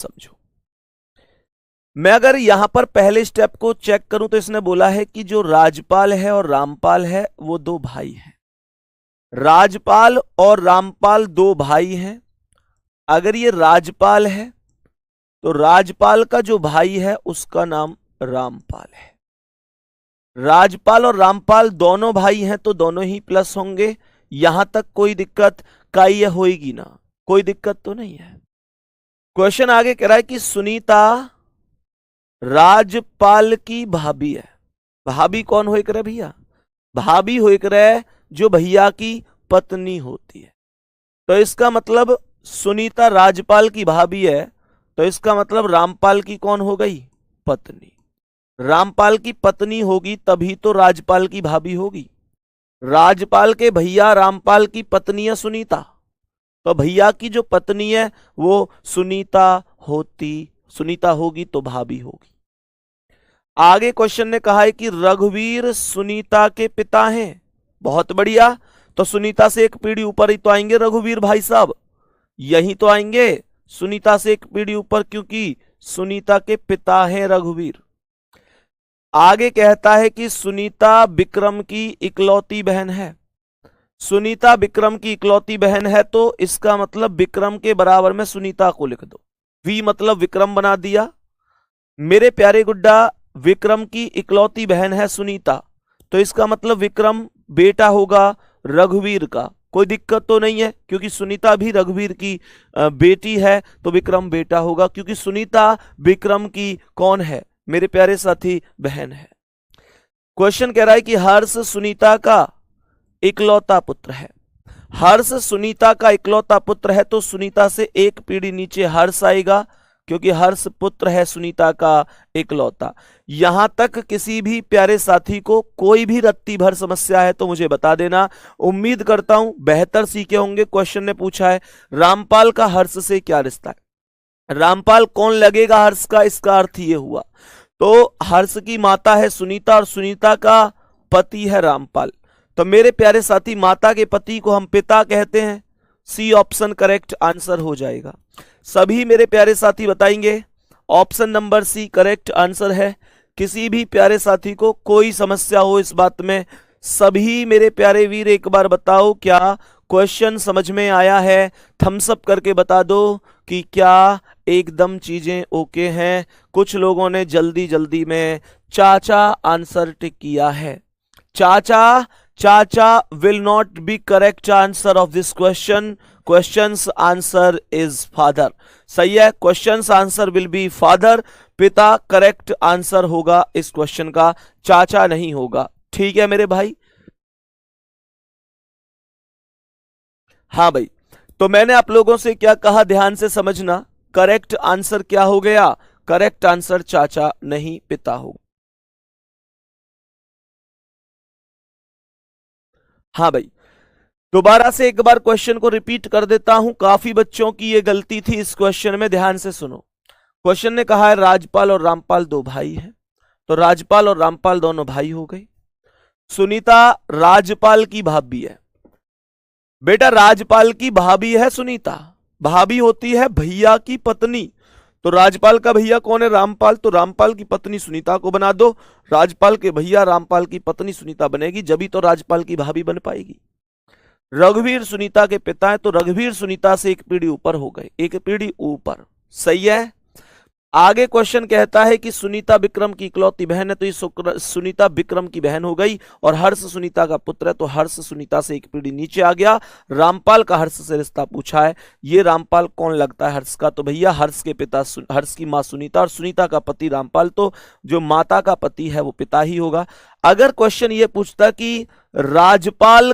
समझो। मैं अगर यहां पर पहले स्टेप को चेक करूं तो इसने बोला है कि जो राजपाल है और रामपाल है वो दो भाई हैं। राजपाल और रामपाल दो भाई हैं। अगर ये राजपाल है तो राजपाल का जो भाई है उसका नाम रामपाल है। राजपाल और रामपाल दोनों भाई हैं तो दोनों ही प्लस होंगे। यहां तक कोई दिक्कत काई होएगी ना? कोई दिक्कत तो नहीं है। क्वेश्चन आगे कह रहा है कि सुनीता राजपाल की भाभी है। भाभी कौन हो करे भैया? भाभी हो करे जो भैया की पत्नी होती है। तो इसका मतलब सुनीता राजपाल की भाभी है, तो इसका मतलब रामपाल की कौन हो गई? पत्नी। रामपाल की पत्नी होगी तभी तो राजपाल की भाभी होगी। राजपाल के भैया रामपाल की पत्नी है सुनीता, तो भैया की जो पत्नी है वो सुनीता होगी तो भाभी होगी। आगे क्वेश्चन ने कहा है कि रघुवीर सुनीता के पिता हैं। बहुत बढ़िया, तो सुनीता से एक पीढ़ी ऊपर ही तो आएंगे रघुवीर भाई साहब, यही तो आएंगे सुनीता से एक पीढ़ी ऊपर, क्योंकि सुनीता के पिता हैं रघुवीर। आगे कहता है कि सुनीता विक्रम की इकलौती बहन है। सुनीता विक्रम की इकलौती बहन है तो इसका मतलब विक्रम के बराबर में सुनीता को लिख दो। वी मतलब विक्रम बना दिया। मेरे प्यारे गुड्डा, विक्रम की इकलौती बहन है सुनीता, तो इसका मतलब विक्रम बेटा होगा रघुवीर का। कोई दिक्कत तो नहीं है, क्योंकि सुनीता भी रघुवीर की बेटी है तो विक्रम बेटा होगा, क्योंकि सुनीता विक्रम की कौन है मेरे प्यारे साथी? बहन है। क्वेश्चन कह रहा है कि हर्ष सुनीता का इकलौता पुत्र है। हर्ष सुनीता का इकलौता पुत्र है तो सुनीता से एक पीढ़ी नीचे हर्ष आएगा, क्योंकि हर्ष पुत्र है सुनीता का इकलौता। यहां तक किसी भी प्यारे साथी को कोई भी रत्ती भर समस्या है तो मुझे बता देना। उम्मीद करता हूं बेहतर सीखे होंगे। क्वेश्चन ने पूछा है रामपाल का हर्ष से क्या रिश्ता है? रामपाल कौन लगेगा हर्ष का? इसका अर्थ ये हुआ तो हर्ष की माता है सुनीता और सुनीता का पति है रामपाल। तो मेरे प्यारे साथी माता के पति को हम पिता कहते हैं। सी ऑप्शन करेक्ट आंसर हो जाएगा। सभी मेरे प्यारे साथी बताएंगे option number C correct answer है। किसी भी प्यारे साथी को कोई समस्या हो इस बात में, सभी मेरे प्यारे वीर एक बार बताओ क्या क्वेश्चन समझ में आया है? थम्स अप करके बता दो कि क्या एकदम चीजें ओके हैं। कुछ लोगों ने जल्दी जल्दी में चाचा आंसर टिक किया है। चाचा will not be correct answer of this question. Question's answer is father. सही है, question's answer will be father. पिता करेक्ट आंसर होगा इस क्वेश्चन का, चाचा नहीं होगा। ठीक है मेरे भाई? हाँ भाई, तो मैंने आप लोगों से क्या कहा ध्यान से समझना। करेक्ट आंसर क्या हो गया? करेक्ट आंसर चाचा नहीं पिता होगा। हाँ भाई, दोबारा से एक बार क्वेश्चन को रिपीट कर देता हूं। काफी बच्चों की ये गलती थी इस क्वेश्चन में, ध्यान से सुनो। क्वेश्चन ने कहा है राजपाल और रामपाल दो भाई हैं, तो राजपाल और रामपाल दोनों भाई हो गए। सुनीता राजपाल की भाभी है। बेटा राजपाल की भाभी है सुनीता, भाभी होती है भैया की पत्नी। तो राजपाल का भैया कौन है? रामपाल। तो रामपाल की पत्नी सुनीता को बना दो। राजपाल के भैया रामपाल की पत्नी सुनीता बनेगी, जब ही तो राजपाल की भाभी बन पाएगी। रघुवीर सुनीता के पिता है तो रघुवीर सुनीता से एक पीढ़ी ऊपर हो गए, एक पीढ़ी ऊपर। सही है। आगे क्वेश्चन कहता है कि सुनीता विक्रम की इकलौती बहन है, तो ये सुनीता विक्रम की बहन हो गई। और हर्ष सुनीता का पुत्र है तो हर्ष सुनीता से एक पीढ़ी नीचे आ गया। रामपाल का हर्ष से रिश्ता पूछा है, ये रामपाल कौन लगता है हर्ष का? तो भैया हर्ष के पिता हर्ष की मां सुनीता और सुनीता का पति रामपाल, तो जो माता का पति है वो पिता ही होगा। अगर क्वेश्चन ये पूछता कि राजपाल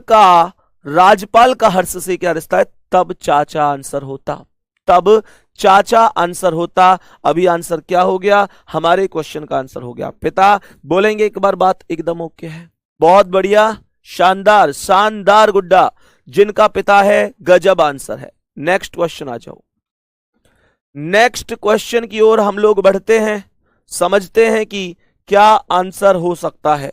का हर्ष से क्या रिश्ता है, तब चाचा आंसर होता, तब चाचा आंसर होता। अभी आंसर क्या हो गया? हमारे क्वेश्चन का आंसर हो गया पिता। बोलेंगे एक बार बात एकदम ओके है? बहुत बढ़िया, शानदार शानदार गुड्डा, जिनका पिता है गजब आंसर है। नेक्स्ट क्वेश्चन आ जाओ। नेक्स्ट क्वेश्चन की ओर हम लोग बढ़ते हैं, समझते हैं कि क्या आंसर हो सकता है।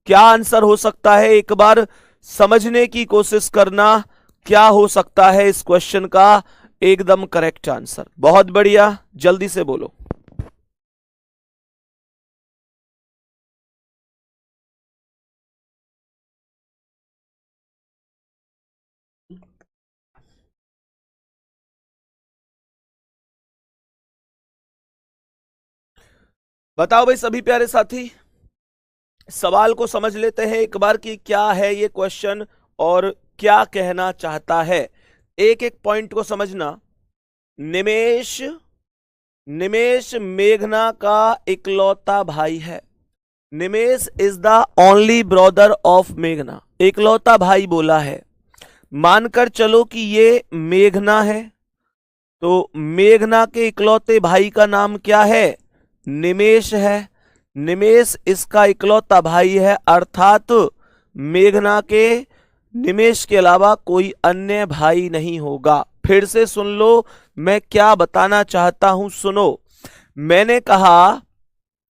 क्या आंसर हो सकता है एक बार समझने की कोशिश करना, क्या हो सकता है इस क्वेश्चन का एकदम करेक्ट आंसर, बहुत बढ़िया, जल्दी से बोलो। बताओ भाई सभी प्यारे साथी, सवाल को समझ लेते हैं एक बार कि क्या है ये क्वेश्चन और क्या कहना चाहता है। एक एक पॉइंट को समझना। निमेश, निमेश मेघना का इकलौता भाई है। Nimesh is the only brother of मेघना, इकलौता भाई बोला है। मानकर चलो कि ये मेघना है, तो मेघना के इकलौते भाई का नाम क्या है? निमेश है। निमेश इसका इकलौता भाई है, अर्थात मेघना के निमेश के अलावा कोई अन्य भाई नहीं होगा। फिर से सुन लो मैं क्या बताना चाहता हूं, सुनो। मैंने कहा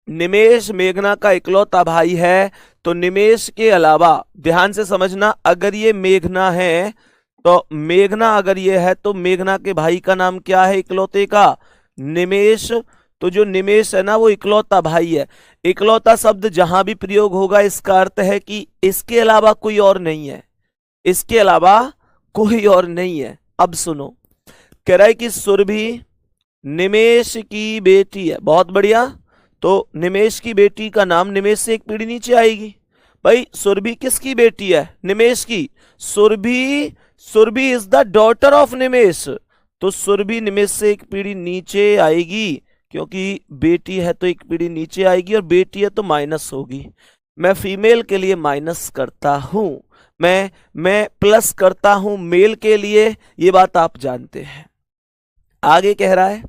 निमेश मेघना का इकलौता भाई है, तो निमेश के अलावा, ध्यान से समझना, अगर ये मेघना है तो मेघना अगर ये है तो मेघना के भाई का नाम क्या है इकलौते का? निमेश। तो जो निमेश है ना वो इकलौता भाई है। इकलौता शब्द जहां भी प्रयोग होगा इसका अर्थ है कि इसके अलावा कोई और नहीं है, इसके अलावा कोई और नहीं है। अब सुनो, कह रहा है कि सुरभि निमेश की बेटी है। बहुत बढ़िया, तो निमेश की बेटी का नाम, निमेश से एक पीढ़ी नीचे आएगी। भाई सुरभि किसकी बेटी है? निमेश की। Surabhi, Surabhi is the daughter of Nimesh, तो सुरभि निमेश से एक पीढ़ी नीचे आएगी, क्योंकि बेटी है तो एक पीढ़ी नीचे आएगी, और बेटी है तो माइनस होगी। मैं फीमेल के लिए माइनस करता हूं, मैं प्लस करता हूं मेल के लिए, ये बात आप जानते हैं। आगे कह रहा है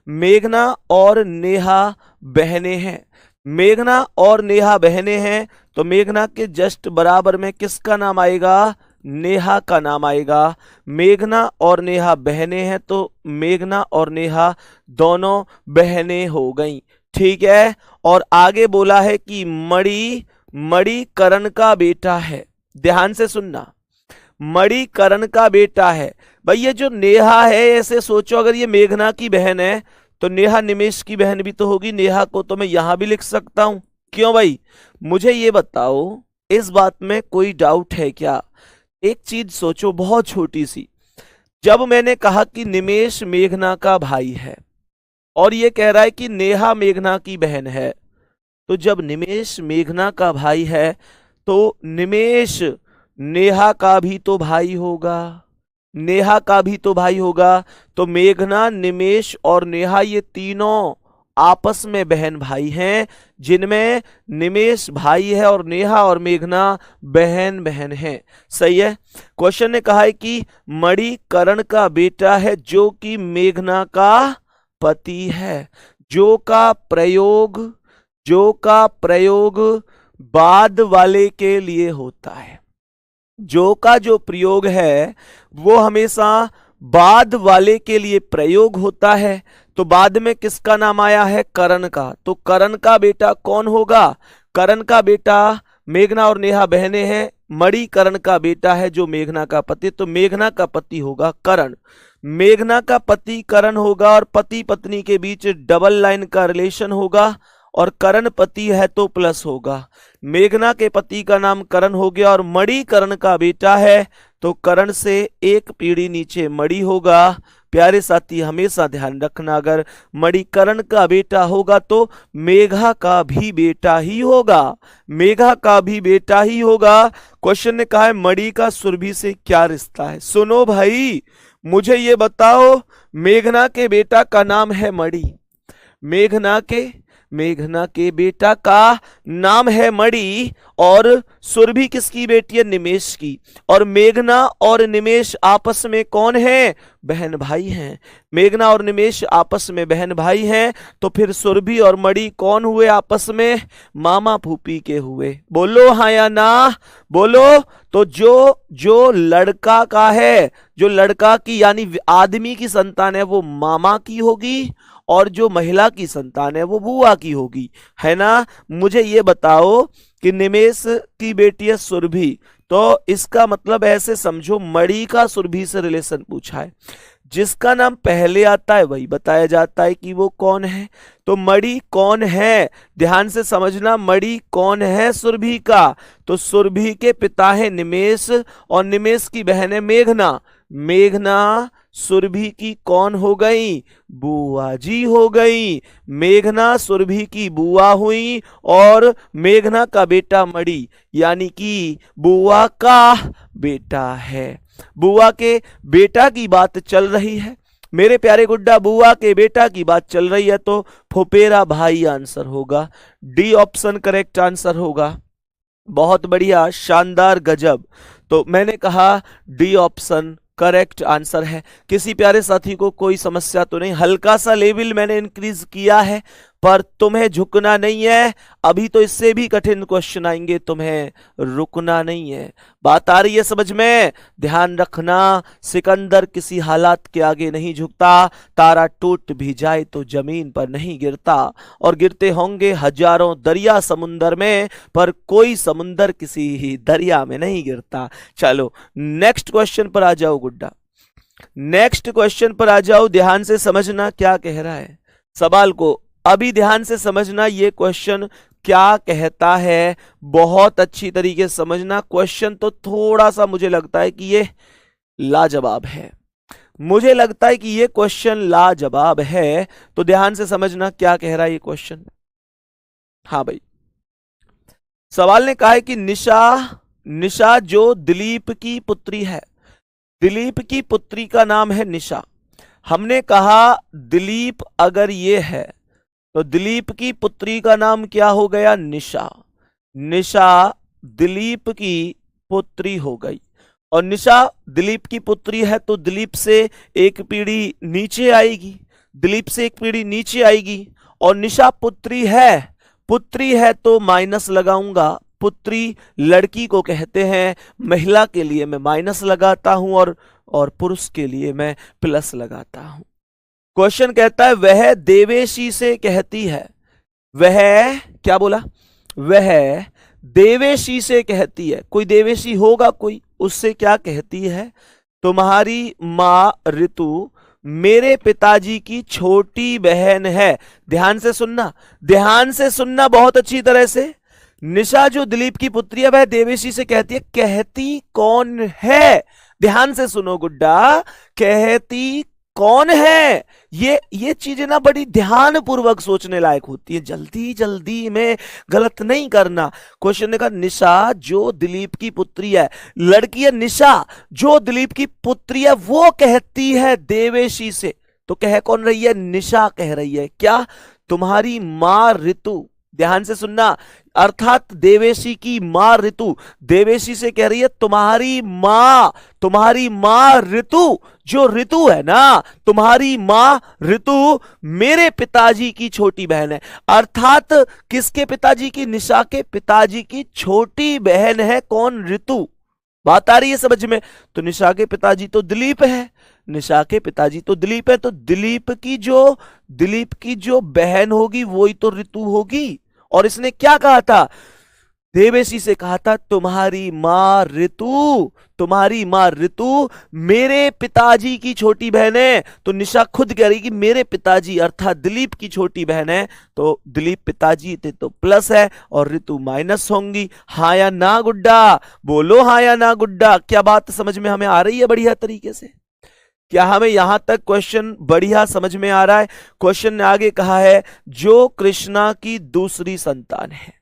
मेघना और नेहा बहनें हैं। मेघना और नेहा बहनें हैं, तो मेघना के जस्ट बराबर में किसका नाम आएगा? नेहा का नाम आएगा। मेघना और नेहा बहनें हैं, तो मेघना और नेहा दोनों बहनें हो गईं, ठीक है। और आगे बोला है कि मणि, मणि करण का बेटा है। ध्यान से सुनना, मणि करण का बेटा है। भाई ये जो नेहा है, ऐसे सोचो अगर ये मेघना की बहन है तो नेहा निमेश की बहन भी तो होगी। नेहा को तो मैं यहां भी लिख सकता हूं, क्यों भाई? मुझे ये बताओ, इस बात में कोई डाउट है क्या? एक चीज सोचो बहुत छोटी सी, जब मैंने कहा कि निमेश मेघना का भाई है और ये कह रहा है कि नेहा मेघना की बहन है, तो जब निमेश मेघना का भाई है तो निमेश नेहा का भी तो भाई होगा, नेहा का भी तो भाई होगा। तो मेघना, निमेश और नेहा ये तीनों आपस में बहन भाई हैं, जिनमें निमेश भाई है और नेहा और मेघना बहन बहन है। सही है। क्वेश्चन ने कहा है कि मणि करण का बेटा है, जो कि मेघना का पति है। जो का प्रयोग बाद वाले के लिए होता है। जो का जो प्रयोग है वो हमेशा बाद वाले के लिए प्रयोग होता है। तो बाद में किसका नाम आया है? करण का। तो करण का बेटा कौन होगा? करण का बेटा, मेघना और नेहा बहनें हैं, मणि करण का बेटा है जो मेघना का पति, तो मेघना का पति होगा करण। मेघना का पति करण होगा और पति पत्नी के बीच डबल लाइन का रिलेशन होगा, और करण पति है तो प्लस होगा। मेघना के पति का नाम करण हो गया और मणि करण का बेटा है, तो करण से एक पीढ़ी नीचे मणि होगा। प्यारे साथी हमेशा ध्यान रखना, अगर मणि करण का बेटा होगा तो मेघा का भी बेटा ही होगा, मेघा का भी बेटा ही होगा। क्वेश्चन ने कहा है मणि का सुरभि से क्या रिश्ता है? सुनो भाई, मुझे ये बताओ, मेघना के बेटा का नाम है मणि, मेघना के बेटा का नाम है मणि, और सुरभि किसकी बेटी है? निमेश की। और मेघना और निमेश आपस में कौन है? बहन भाई हैं। मेघना और निमेश आपस में बहन भाई हैं, तो फिर सुरभि और मणि कौन हुए आपस में? मामा फूफी के हुए। बोलो हाँ या ना, बोलो। तो जो लड़का का है, जो लड़का की यानी आदमी की संतान है वो मामा की होगी, और जो महिला की संतान है वो बुआ की होगी, है ना। मुझे ये बताओ कि निमेश की बेटी है सुरभि, तो इसका मतलब ऐसे समझो मणि का सुरभि से रिलेशन पूछा है। जिसका नाम पहले आता है वही बताया जाता है कि वो कौन है। तो मणि कौन है, ध्यान से समझना, मणि कौन है? सुरभि का। तो सुरभि के पिता है निमेष और निमेष की बहन है मेघना। मेघना सुरभि की कौन हो गई? बुआ जी हो गई। मेघना सुरभि की बुआ हुई और मेघना का बेटा मणि यानी कि बुआ का बेटा है। बुआ के बेटा की बात चल रही है मेरे प्यारे गुड्डा, बुआ के बेटा की बात चल रही है, तो फुफेरा भाई आंसर होगा। डी ऑप्शन करेक्ट आंसर होगा। बहुत बढ़िया, शानदार, गजब। तो मैंने कहा डी ऑप्शन करेक्ट आंसर है। किसी प्यारे साथी को कोई समस्या तो नहीं? हल्का सा लेवल मैंने इंक्रीज किया है, पर तुम्हें झुकना नहीं है। अभी तो इससे भी कठिन क्वेश्चन आएंगे, तुम्हें रुकना नहीं है। बात आ रही है समझ में? ध्यान रखना, सिकंदर किसी हालात के आगे नहीं झुकता। तारा टूट भी जाए तो जमीन पर नहीं गिरता, और गिरते होंगे हजारों दरिया समुंदर में, पर कोई समुंदर किसी ही दरिया में नहीं गिरता। चलो नेक्स्ट क्वेश्चन पर आ जाओ गुड्डा, नेक्स्ट क्वेश्चन पर आ जाओ। ध्यान से समझना क्या कह रहा है सवाल को, अभी ध्यान से समझना ये क्वेश्चन क्या कहता है, बहुत अच्छी तरीके से समझना। क्वेश्चन तो थोड़ा सा मुझे लगता है कि ये लाजवाब है, मुझे लगता है कि ये क्वेश्चन लाजवाब है, तो ध्यान से समझना क्या कह रहा है ये क्वेश्चन। हाँ भाई, सवाल ने कहा है कि निशा जो दिलीप की पुत्री है, दिलीप की पुत्री का नाम है निशा। हमने कहा दिलीप अगर ये है तो दिलीप की पुत्री का नाम क्या हो गया? निशा। निशा दिलीप की पुत्री हो गई, और निशा दिलीप की पुत्री है तो दिलीप से एक पीढ़ी नीचे आएगी, दिलीप से एक पीढ़ी नीचे आएगी, और निशा पुत्री है। पुत्री है तो माइनस लगाऊंगा, पुत्री लड़की को कहते हैं, महिला के लिए मैं माइनस लगाता हूं और पुरुष के लिए मैं प्लस लगाता हूं। क्वेश्चन कहता है वह देवेशी से कहती है, वह क्या बोला? वह देवेशी से कहती है, कोई देवेशी होगा कोई, उससे क्या कहती है? तुम्हारी मां ऋतु मेरे पिताजी की छोटी बहन है। ध्यान से सुनना, ध्यान से सुनना बहुत अच्छी तरह से। निशा जो दिलीप की पुत्री है वह देवेशी से कहती है, कहती कौन है? ध्यान से सुनो गुड्डा, कहती कौन है? ये चीजें ना बड़ी ध्यान पूर्वक सोचने लायक होती है, जल्दी जल्दी में गलत नहीं करना। क्वेश्चन ने कहा निशा जो दिलीप की पुत्री है, लड़की है निशा जो दिलीप की पुत्री है, वो कहती है देवेशी से, तो कह कौन रही है? निशा कह रही है क्या? तुम्हारी मां ऋतु, ध्यान से सुनना, अर्थात देवेशी की मां ऋतु देवेशी से कह रही है तुम्हारी मां ऋतु, जो ऋतु है ना, तुम्हारी मां ऋतु मेरे पिताजी की छोटी बहन है। अर्थात किसके पिताजी की? निशा के पिताजी की छोटी बहन है कौन? ऋतु। बात आ रही है समझ में? तो निशा के पिताजी तो दिलीप है, निशा के पिताजी तो दिलीप है, तो दिलीप की जो बहन होगी वही तो ऋतु होगी। और इसने क्या कहा था? देवेशी से कहा था तुम्हारी मां ऋतु मेरे पिताजी की छोटी बहन है। तो निशा खुद कह रही कि मेरे पिताजी अर्थात दिलीप की छोटी बहन है, तो दिलीप पिताजी थे तो प्लस है और ऋतु माइनस होंगी। हाँ या ना गुड्डा? बोलो हाँ या ना गुड्डा? क्या बात समझ में हमें आ रही है बढ़िया तरीके से? क्या हमें यहां तक क्वेश्चन बढ़िया समझ में आ रहा है? क्वेश्चन ने आगे कहा है जो कृष्णा की दूसरी संतान है,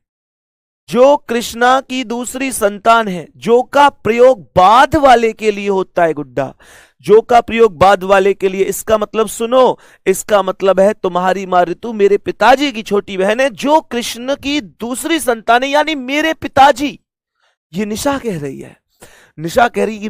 जो कृष्णा की दूसरी संतान है, जो का प्रयोग बाद वाले के लिए होता है गुड्डा, जो का प्रयोग बाद वाले के लिए। इसका मतलब सुनो, इसका मतलब है तुम्हारी मां ऋतु मेरे पिताजी की छोटी बहन है, जो कृष्ण की दूसरी संतान है, यानी मेरे पिताजी। ये निशा कह रही है, निशा कह रही है कि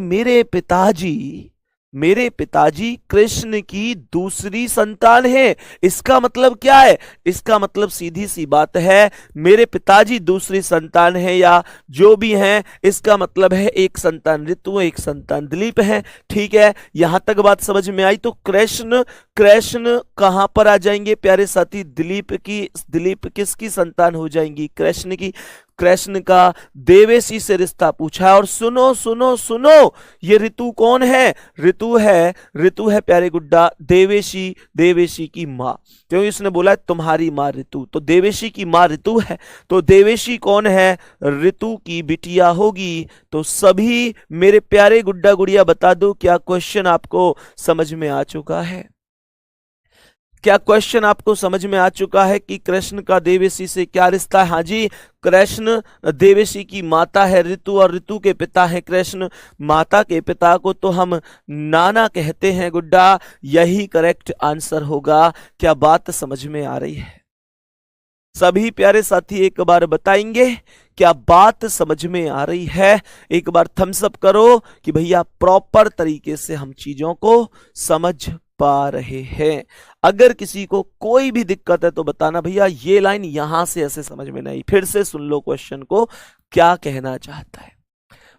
मेरे पिताजी कृष्ण की दूसरी संतान है। इसका मतलब क्या है? इसका मतलब सीधी सी बात है, मेरे पिताजी दूसरी संतान है या जो भी हैं, इसका मतलब है एक संतान ऋतु, एक संतान दिलीप है। ठीक है, यहां तक बात समझ में आई। तो कृष्ण कहां पर आ जाएंगे प्यारे साथी? दिलीप किसकी संतान हो जाएंगी? कृष्ण की। कृष्ण का देवेशी से रिश्ता पूछा है। और सुनो सुनो सुनो, ये ऋतु कौन है? ऋतु है प्यारे गुड्डा देवेशी, देवेशी की माँ। क्योंकि इसने बोला है तुम्हारी माँ ऋतु, तो देवेशी की माँ ऋतु है। तो देवेशी कौन है? ऋतु की बिटिया होगी। तो सभी मेरे प्यारे गुड्डा गुड़िया बता दो, क्या क्वेश्चन आपको समझ में आ चुका है? क्या क्वेश्चन आपको समझ में आ चुका है कि कृष्ण का देवेशी से क्या रिश्ता है? हाँ जी, कृष्ण देवेशी की माता है ऋतु, और ऋतु के पिता है कृष्ण। माता के पिता को तो हम नाना कहते हैं गुड्डा, यही करेक्ट आंसर होगा। क्या बात समझ में आ रही है? सभी प्यारे साथी एक बार बताएंगे क्या बात समझ में आ रही है? एक बार थम्स अप करो कि भैया प्रॉपर तरीके से हम चीजों को समझ पा रहे हैं। अगर किसी को कोई भी दिक्कत है तो बताना, भैया ये लाइन यहां से ऐसे समझ में नहीं, फिर से सुन लो क्वेश्चन को क्या कहना चाहता है।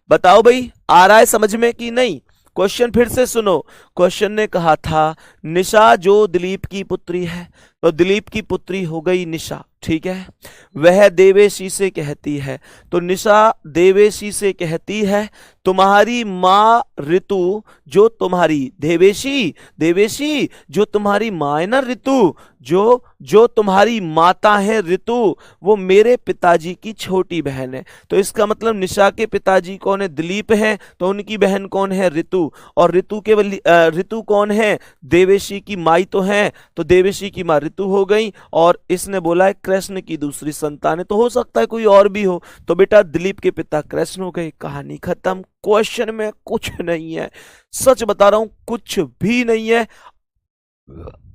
बताओ भाई, आ रहा है समझ में कि नहीं? क्वेश्चन फिर से सुनो। क्वेश्चन ने कहा था निशा जो दिलीप की पुत्री है, तो दिलीप की पुत्री हो गई निशा, ठीक है। वह देवेशी से कहती है, तो निशा देवेशी से कहती है तुम्हारी माँ ऋतु जो तुम्हारी देवेशी जो तुम्हारी माँ है ना ऋतु, जो तुम्हारी माता है ऋतु, वो मेरे पिताजी की छोटी बहन है। तो इसका मतलब निशा के पिताजी कौन है? दिलीप है, तो उनकी बहन कौन है? ऋतु। और ऋतु कौन है? देवेशी की माई तो है, तो देवेशी की माँ ऋतु हो गई। और इसने बोला है कृष्ण की दूसरी संतान है, तो हो सकता है कोई और भी हो। तो बेटा दिलीप के पिता कृष्ण हो गए, कहानी खत्म। क्वेश्चन में कुछ नहीं है, सच बता रहा हूं, कुछ भी नहीं है।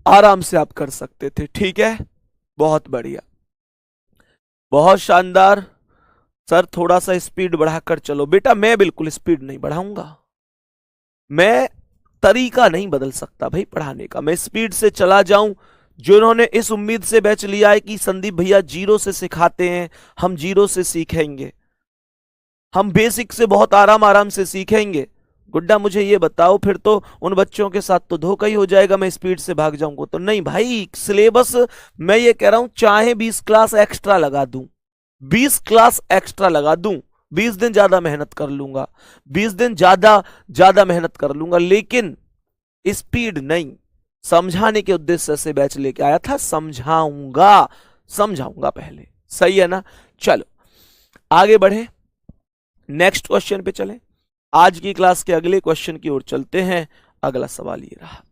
आराम से आप कर सकते थे, ठीक है। बहुत बढ़िया, बहुत शानदार। सर थोड़ा सा स्पीड बढ़ाकर चलो। बेटा मैं बिल्कुल स्पीड नहीं बढ़ाऊंगा, मैं तरीका नहीं बदल सकता भाई पढ़ाने का। मैं स्पीड से चला जाऊं, जिन्होंने इस उम्मीद से बैच लिया है कि संदीप भैया जीरो से सिखाते हैं, हम जीरो से सीखेंगे, हम बेसिक से बहुत आराम आराम से सीखेंगे। गुड्डा मुझे ये बताओ, फिर तो उन बच्चों के साथ तो धोखा ही हो जाएगा, मैं स्पीड से भाग जाऊंगा तो। नहीं भाई, सिलेबस मैं ये कह रहा हूं चाहे 20 क्लास एक्स्ट्रा लगा दूं, 20 क्लास एक्स्ट्रा लगा दूं, 20 दिन ज्यादा मेहनत कर लूंगा, 20 दिन ज्यादा मेहनत कर लूंगा, लेकिन स्पीड नहीं। समझाने के उद्देश्य से बैच लेके आया था, समझाऊंगा पहले, सही है ना। चलो आगे बढ़े, नेक्स्ट क्वेश्चन पे चलें। आज की क्लास के अगले क्वेश्चन की ओर चलते हैं। अगला सवाल ये रहा।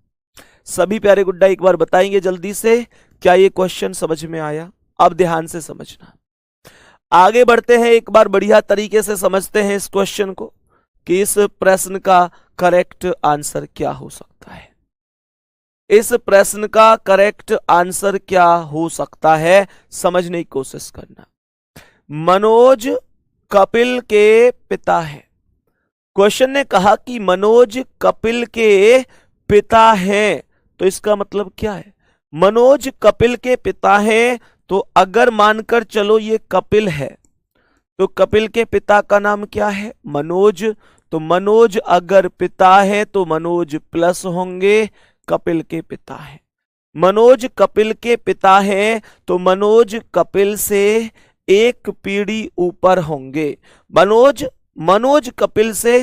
सभी प्यारे गुड्डा एक बार बताएंगे जल्दी से, क्या ये क्वेश्चन समझ में आया? अब ध्यान से समझना। आगे बढ़ते हैं, एक बार बढ़िया तरीके से समझते हैं इस क्वेश्चन को कि इस प्रश्न का करेक्ट आंसर क्या हो सकता है। इस प्रश्न का करेक्ट आंसर क्या हो सकता है, समझने की कोशिश करना। मनोज कपिल के पिता है। क्वेश्चन ने कहा कि मनोज कपिल के पिता हैं, तो इसका मतलब क्या है? मनोज कपिल के पिता हैं, तो अगर मानकर चलो ये कपिल है, तो कपिल के पिता का नाम क्या है? मनोज। तो मनोज अगर पिता है तो मनोज प्लस होंगे, कपिल के पिता है। मनोज कपिल के पिता हैं, तो मनोज कपिल से एक पीढ़ी ऊपर होंगे। मनोज कपिल से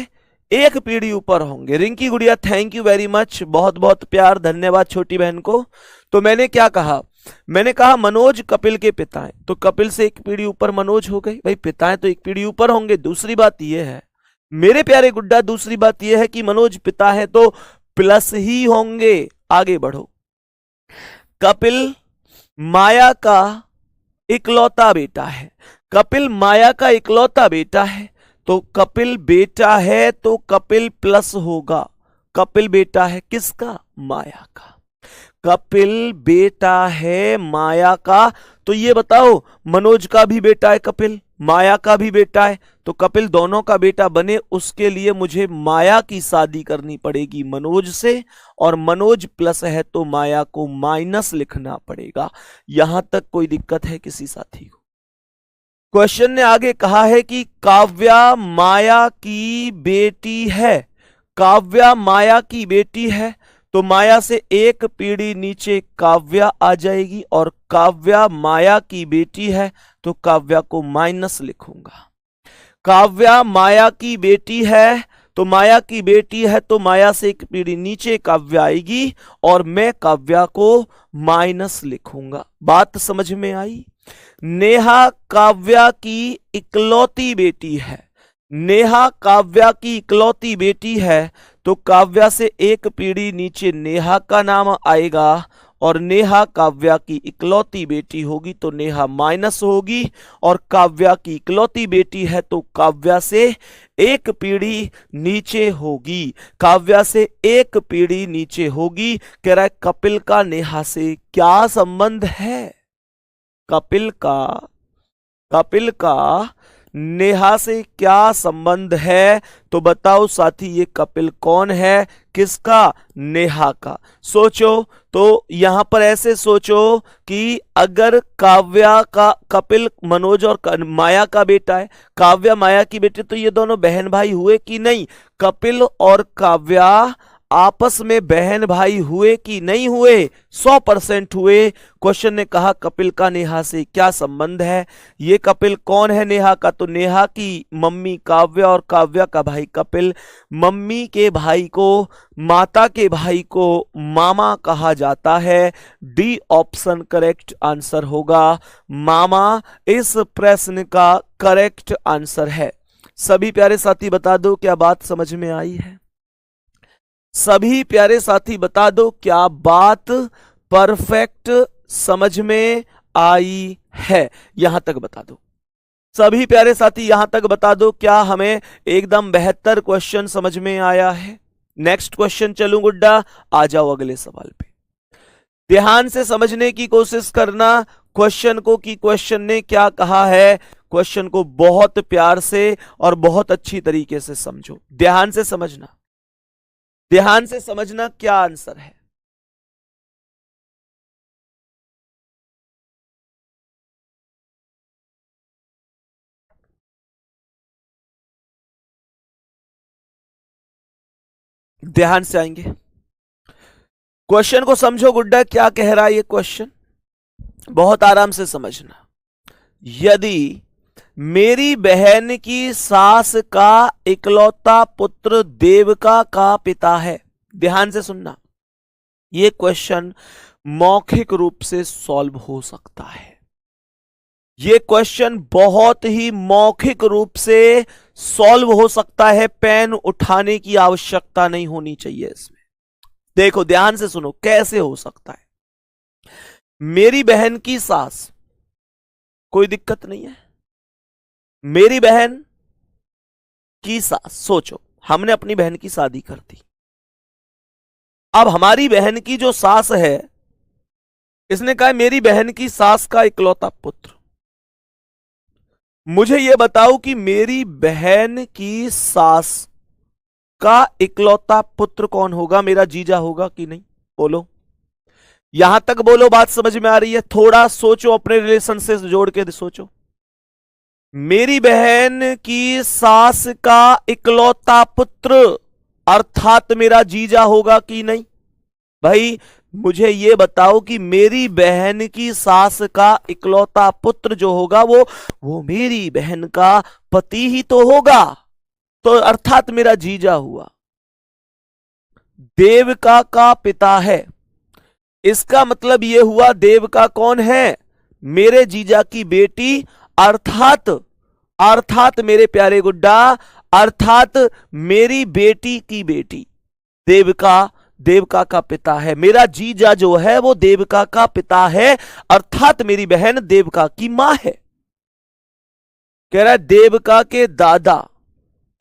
एक पीढ़ी ऊपर होंगे। रिंकी गुड़िया थैंक यू वेरी मच, बहुत बहुत प्यार, धन्यवाद छोटी बहन को। तो मैंने क्या कहा? मैंने कहा मनोज कपिल के पिता हैं, तो कपिल से एक पीढ़ी ऊपर मनोज हो गई। भाई पिता है तो एक पीढ़ी ऊपर होंगे। दूसरी बात यह है मेरे प्यारे गुड्डा, दूसरी बात यह है कि मनोज पिता है तो प्लस ही होंगे। आगे बढ़ो। कपिल माया का इकलौता बेटा है। कपिल माया का इकलौता बेटा है, तो कपिल बेटा है तो कपिल प्लस होगा। कपिल बेटा है किसका? माया का। कपिल बेटा है माया का, तो ये बताओ मनोज का भी बेटा है कपिल, माया का भी बेटा है, तो कपिल दोनों का बेटा बने उसके लिए मुझे माया की शादी करनी पड़ेगी मनोज से, और मनोज प्लस है तो माया को माइनस लिखना पड़ेगा। यहां तक कोई दिक्कत है किसी साथी को? क्वेश्चन ने आगे कहा है कि काव्या माया की बेटी है। काव्या माया की बेटी है, तो माया से एक पीढ़ी नीचे काव्या आ जाएगी, और काव्या माया की बेटी है तो काव्या को माइनस लिखूंगा। काव्या माया की बेटी है तो माया की बेटी है तो माया से एक पीढ़ी नीचे काव्या आएगी, और मैं काव्या को माइनस लिखूंगा। बात समझ में आई? नेहा काव्या की इकलौती बेटी है। नेहा काव्या की इकलौती बेटी है तो काव्या से एक पीढ़ी नीचे नेहा का नाम आएगा, और नेहा काव्या की इकलौती बेटी होगी तो नेहा माइनस होगी, और काव्या की इकलौती बेटी है तो काव्या से एक पीढ़ी नीचे होगी। काव्या से एक पीढ़ी नीचे होगी। कह रहा है कपिल का नेहा से क्या संबंध है? कपिल का नेहा से क्या संबंध है? तो बताओ साथी, ये कपिल कौन है? किसका? नेहा का। सोचो तो यहां पर ऐसे सोचो कि अगर काव्या का, कपिल मनोज और माया का बेटा है, काव्या माया की बेटी, तो ये दोनों बहन भाई हुए कि नहीं? कपिल और काव्या आपस में बहन भाई हुए कि नहीं हुए? 100% हुए। क्वेश्चन ने कहा कपिल का नेहा से क्या संबंध है? ये कपिल कौन है नेहा का? तो नेहा की मम्मी काव्या और काव्या का भाई कपिल। मम्मी के भाई को, माता के भाई को मामा कहा जाता है। डी ऑप्शन करेक्ट आंसर होगा। मामा इस प्रश्न का करेक्ट आंसर है। सभी प्यारे साथी बता दो क्या बात समझ में आई है? सभी प्यारे साथी बता दो क्या बात परफेक्ट समझ में आई है? यहां तक बता दो। सभी प्यारे साथी यहां तक बता दो क्या हमें एकदम बेहतर क्वेश्चन समझ में आया है? नेक्स्ट क्वेश्चन चलूं गुड्डा, आ जाओ अगले सवाल पे। ध्यान से समझने की कोशिश करना क्वेश्चन को कि क्वेश्चन ने क्या कहा है। क्वेश्चन को बहुत प्यार से और बहुत अच्छी तरीके से समझो। ध्यान से समझना, ध्यान से समझना क्या आंसर है। ध्यान से आएंगे। क्वेश्चन को समझो गुड्डा, क्या कह रहा है ये क्वेश्चन, बहुत आराम से समझना। यदि मेरी बहन की सास का इकलौता पुत्र देवका का पिता है, ध्यान से सुनना, ये क्वेश्चन मौखिक रूप से सॉल्व हो सकता है। ये क्वेश्चन बहुत ही मौखिक रूप से सॉल्व हो सकता है। पेन उठाने की आवश्यकता नहीं होनी चाहिए इसमें। देखो ध्यान से सुनो कैसे हो सकता है। मेरी बहन की सास, कोई दिक्कत नहीं है। मेरी बहन की सास, सोचो हमने अपनी बहन की शादी कर दी। अब हमारी बहन की जो सास है, इसने कहा मेरी बहन की सास का इकलौता पुत्र। मुझे यह बताओ कि मेरी बहन की सास का इकलौता पुत्र कौन होगा? मेरा जीजा होगा कि नहीं? बोलो, यहां तक बोलो, बात समझ में आ रही है? थोड़ा सोचो, अपने रिलेशन से जोड़ के सोचो। मेरी बहन की सास का इकलौता पुत्र अर्थात मेरा जीजा होगा कि नहीं? भाई मुझे यह बताओ कि मेरी बहन की सास का इकलौता पुत्र जो होगा वो मेरी बहन का पति ही तो होगा, तो अर्थात मेरा जीजा हुआ। देवका का पिता है, इसका मतलब यह हुआ देवका कौन है? मेरे जीजा की बेटी, अर्थात मेरे प्यारे गुड्डा, अर्थात मेरी बेटी की बेटी। देवका का पिता है। मेरा जीजा जो है वो देवका का पिता है, अर्थात मेरी बहन देवका की मां है। कह रहा है देवका के दादा।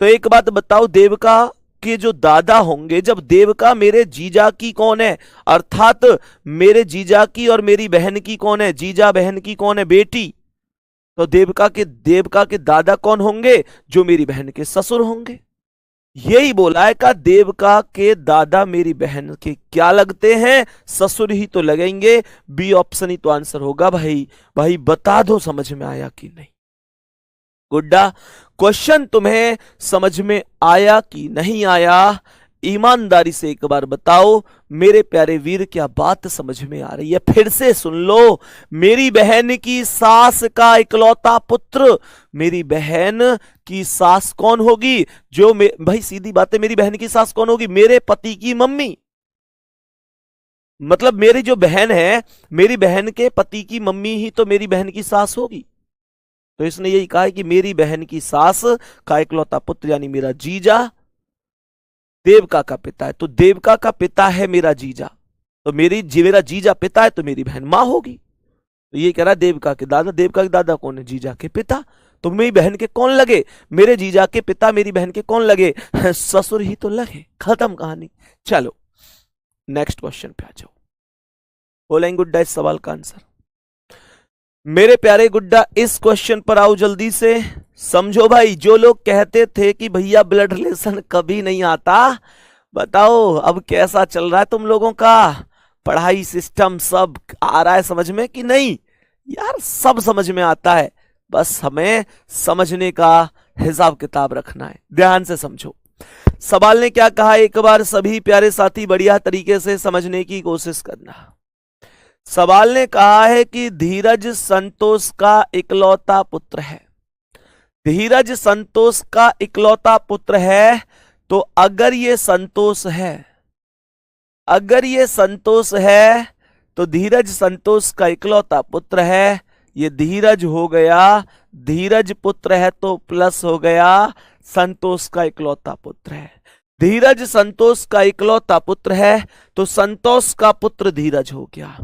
तो एक बात बताओ, देवका के जो दादा होंगे, जब देवका मेरे जीजा की कौन है? अर्थात मेरे जीजा की और मेरी बहन की कौन है? जीजा बहन की कौन है? बेटी। तो देवका के दादा कौन होंगे? जो मेरी बहन के ससुर होंगे। यही बोला है का देवका के दादा मेरी बहन के क्या लगते हैं? ससुर ही तो लगेंगे। बी ऑप्शन ही तो आंसर होगा। भाई बता दो समझ में आया कि नहीं? गुड्डा क्वेश्चन तुम्हें समझ में आया कि नहीं आया? ईमानदारी से एक बार बताओ मेरे प्यारे वीर, क्या बात समझ में आ रही है? फिर से सुन लो। मेरी बहन की सास का इकलौता पुत्र, मेरी बहन की सास कौन होगी? भाई सीधी बात है, मेरी बहन की सास कौन होगी? मेरे पति की मम्मी। मतलब मेरी जो बहन है, मेरी बहन के पति की मम्मी ही तो मेरी बहन की सास होगी। तो इसने यही कहा है कि मेरी बहन की सास का इकलौता पुत्र यानी मेरा जीजा देवका का पिता है। तो देवका का पिता है मेरा जीजा, तो मेरा जीजा पिता है तो मेरी बहन मां होगी। तो ये कह रहा है देवका के दादा। देवका के दादा कौन है? जीजा के पिता। तो मेरी बहन के कौन लगे? मेरे जीजा के पिता मेरी बहन के कौन लगे? ससुर ही तो लगे। खत्म कहानी। चलो नेक्स्ट क्वेश्चन पे आ जाओ। बोलेंगे गुड्डा इस सवाल का आंसर। मेरे प्यारे गुड्डा इस क्वेश्चन पर आओ जल्दी से। समझो भाई, जो लोग कहते थे कि भैया ब्लड रिलेशन कभी नहीं आता, बताओ अब कैसा चल रहा है तुम लोगों का? पढ़ाई सिस्टम सब आ रहा है समझ में कि नहीं? यार सब समझ में आता है, बस हमें समझने का हिसाब किताब रखना है। ध्यान से समझो। सवाल ने क्या कहा, एक बार सभी प्यारे साथी बढ़िया तरीके से समझने की कोशिश करना। सवाल ने कहा है कि धीरज संतोष का इकलौता पुत्र है। धीरज संतोष का इकलौता पुत्र है, तो अगर ये संतोष है, अगर ये संतोष है तो धीरज संतोष का इकलौता पुत्र है। ये धीरज हो गया, धीरज पुत्र है तो प्लस हो गया संतोष का इकलौता पुत्र है। धीरज संतोष का इकलौता पुत्र है तो संतोष का पुत्र धीरज हो गया,